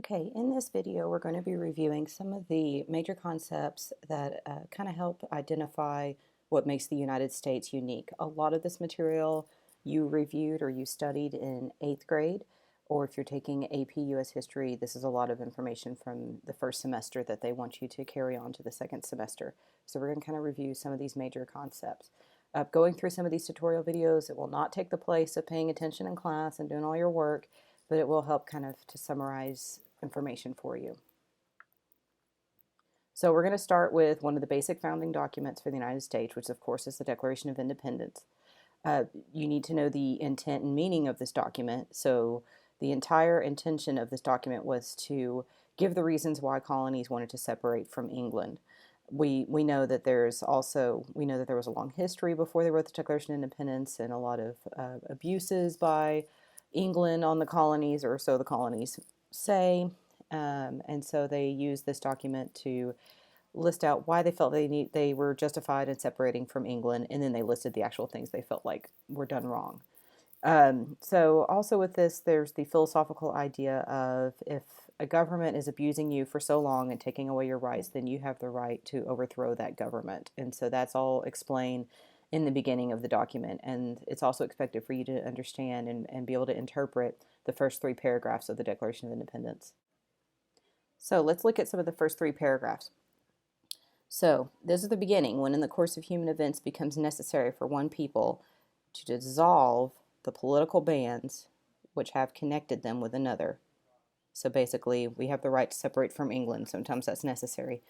Okay, in this video, we're going to be reviewing some of the major concepts that kind of help identify what makes the United States unique. A lot of this material you reviewed or you studied in 8th grade, or if you're taking AP US History, this is a lot of information from the first semester that they want you to carry on to the second semester. So we're going to kind of review some of these major concepts. Going through some of these tutorial videos, it will not take the place of paying attention in class and doing all your work, but it will help kind of to summarize information for you. So we're going to start with one of the basic founding documents for the United States, which of course is the Declaration of Independence. You need to know the intent and meaning of this document. So the entire intention of this document was to give the reasons why colonies wanted to separate from England. We know that there was a long history before they wrote the Declaration of Independence and a lot of abuses by England on the colonies, or so the colonies say, and so they used this document to list out why they felt they were justified in separating from England, and then they listed the actual things they felt like were done wrong. So also with this, there's the philosophical idea of if a government is abusing you for so long and taking away your rights, then you have the right to overthrow that government. And so that's all explained in the beginning of the document. And it's also expected for you to understand and be able to interpret the first 3 paragraphs of the Declaration of Independence. So let's look at some of the first 3 paragraphs. So this is the beginning, when in the course of human events becomes necessary for one people to dissolve the political bands which have connected them with another. So basically, we have the right to separate from England. Sometimes that's necessary.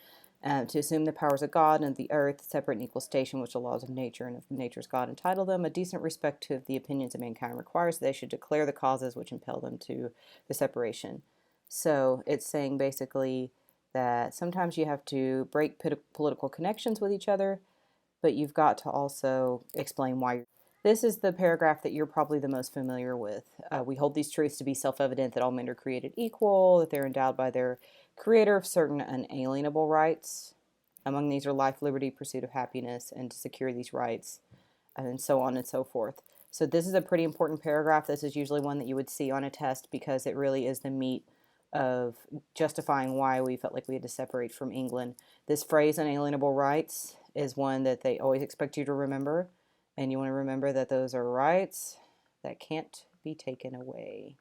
To assume the powers of God and of the earth, separate and equal station, which the laws of nature and of nature's God entitle them, a decent respect to the opinions of mankind requires they should declare the causes which impel them to the separation. So it's saying basically that sometimes you have to break political connections with each other, but you've got to also explain why. This is the paragraph that you're probably the most familiar with. We hold these truths to be self-evident that all men are created equal, that they're endowed by their Creator of certain unalienable rights. Among these are life, liberty, pursuit of happiness, and to secure these rights, and so on and so forth. So this is a pretty important paragraph. This is usually one that you would see on a test because it really is the meat of justifying why we felt like we had to separate from England. This phrase, unalienable rights, is one that they always expect you to remember. And you want to remember that those are rights that can't be taken away.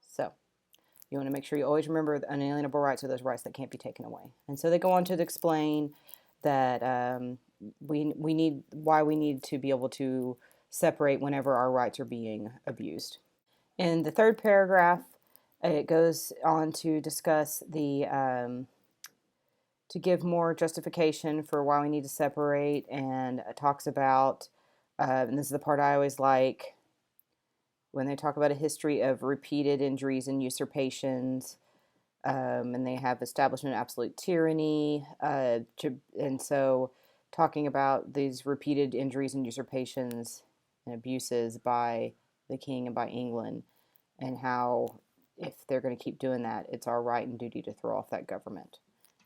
So you want to make sure you always remember the unalienable rights are those rights that can't be taken away. And so they go on to explain that why we need to be able to separate whenever our rights are being abused. In the 3rd paragraph, it goes on to discuss to give more justification for why we need to separate, and talks about, and this is the part I always like, when they talk about a history of repeated injuries and usurpations, and they have establishment of absolute tyranny, and so talking about these repeated injuries and usurpations and abuses by the king and by England, and how if they're going to keep doing that, it's our right and duty to throw off that government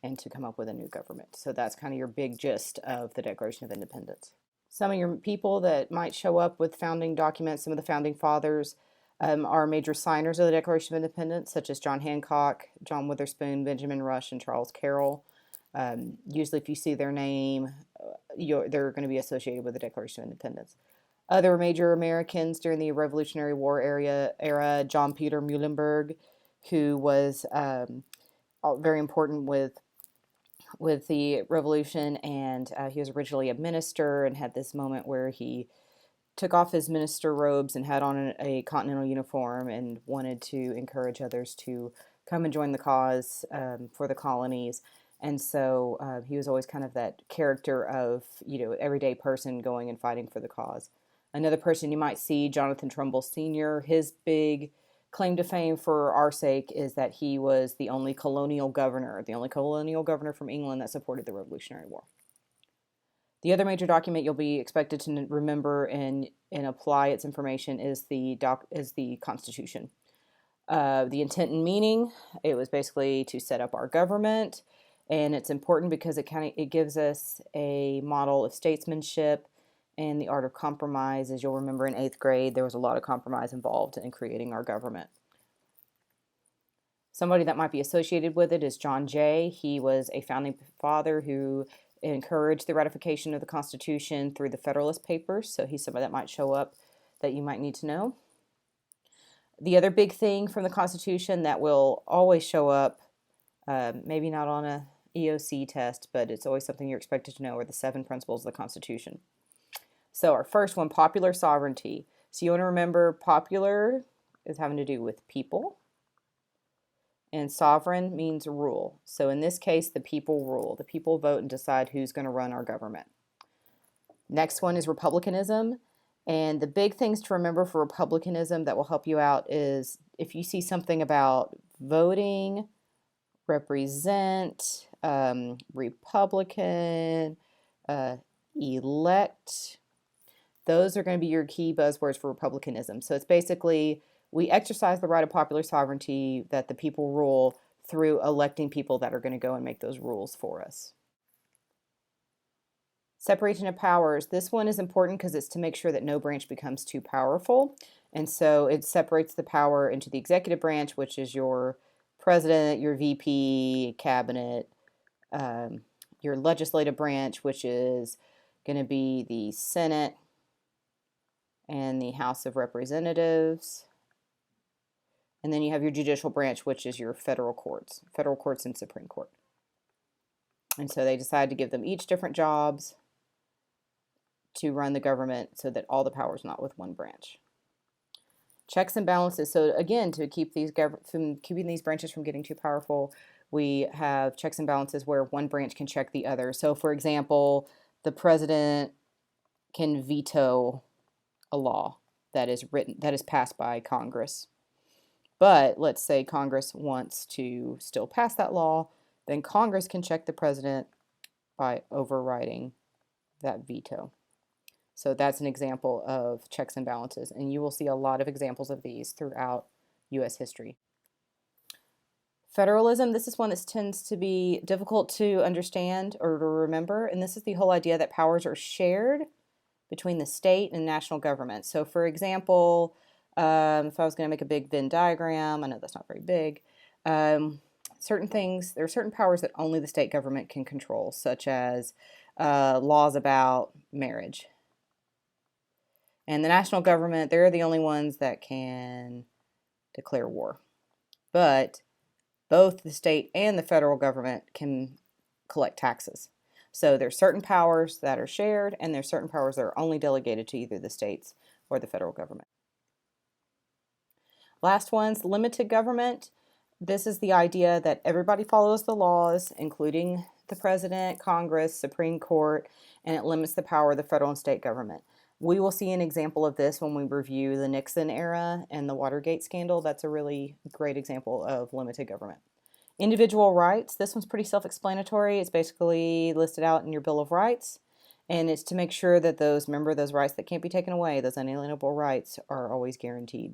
and to come up with a new government. So that's kind of your big gist of the Declaration of Independence. Some of your people that might show up with founding documents, some of the founding fathers are major signers of the Declaration of Independence, such as John Hancock, John Witherspoon, Benjamin Rush, and Charles Carroll. Usually if you see their name, they're going to be associated with the Declaration of Independence. Other major Americans during the Revolutionary War era, John Peter Muhlenberg, who was very important with the revolution, and he was originally a minister and had this moment where he took off his minister robes and had on a continental uniform and wanted to encourage others to come and join the cause for the colonies. And so he was always kind of that character of, everyday person going and fighting for the cause. Another person you might see, Jonathan Trumbull Sr., his big claim to fame for our sake is that he was the only colonial governor from England that supported the Revolutionary War. The other major document you'll be expected to remember and apply its information is the Constitution. The intent and meaning, it was basically to set up our government, and it's important because it gives us a model of statesmanship and the art of compromise. As you'll remember in 8th grade, there was a lot of compromise involved in creating our government. Somebody that might be associated with it is John Jay. He was a founding father who encouraged the ratification of the Constitution through the Federalist Papers, so he's somebody that might show up that you might need to know. The other big thing from the Constitution that will always show up, maybe not on a EOC test, but it's always something you're expected to know, are the 7 principles of the Constitution. So our first one, popular sovereignty. So you want to remember popular is having to do with people, and sovereign means rule. So in this case, the people rule. The people vote and decide who's going to run our government. Next one is republicanism. And the big things to remember for republicanism that will help you out is if you see something about voting, represent, Republican, elect, those are going to be your key buzzwords for republicanism. So it's basically we exercise the right of popular sovereignty that the people rule through electing people that are going to go and make those rules for us. Separation of powers. This one is important because it's to make sure that no branch becomes too powerful. And so it separates the power into the executive branch, which is your president, your VP, cabinet, your legislative branch, which is going to be the Senate and the House of Representatives. And then you have your judicial branch, which is your federal courts and Supreme Court. And so they decided to give them each different jobs to run the government so that all the power is not with one branch. Checks and balances. So again, to keep keeping these branches from getting too powerful, we have checks and balances where one branch can check the other. So for example, the president can veto a law that is passed by Congress. But let's say Congress wants to still pass that law, then Congress can check the president by overriding that veto. So that's an example of checks and balances, and you will see a lot of examples of these throughout U.S. history. Federalism, this is one that tends to be difficult to understand or to remember, and this is the whole idea that powers are shared between the state and national government. So for example, if I was going to make a big Venn diagram, I know that's not very big, there are certain powers that only the state government can control, such as laws about marriage. And the national government, they're the only ones that can declare war. But both the state and the federal government can collect taxes. So there's certain powers that are shared, and there's certain powers that are only delegated to either the states or the federal government. Last one's limited government. This is the idea that everybody follows the laws, including the president, Congress, Supreme Court, and it limits the power of the federal and state government. We will see an example of this when we review the Nixon era and the Watergate scandal. That's a really great example of limited government. Individual rights, this one's pretty self-explanatory. It's basically listed out in your Bill of Rights, and it's to make sure that those rights that can't be taken away, those unalienable rights, are always guaranteed.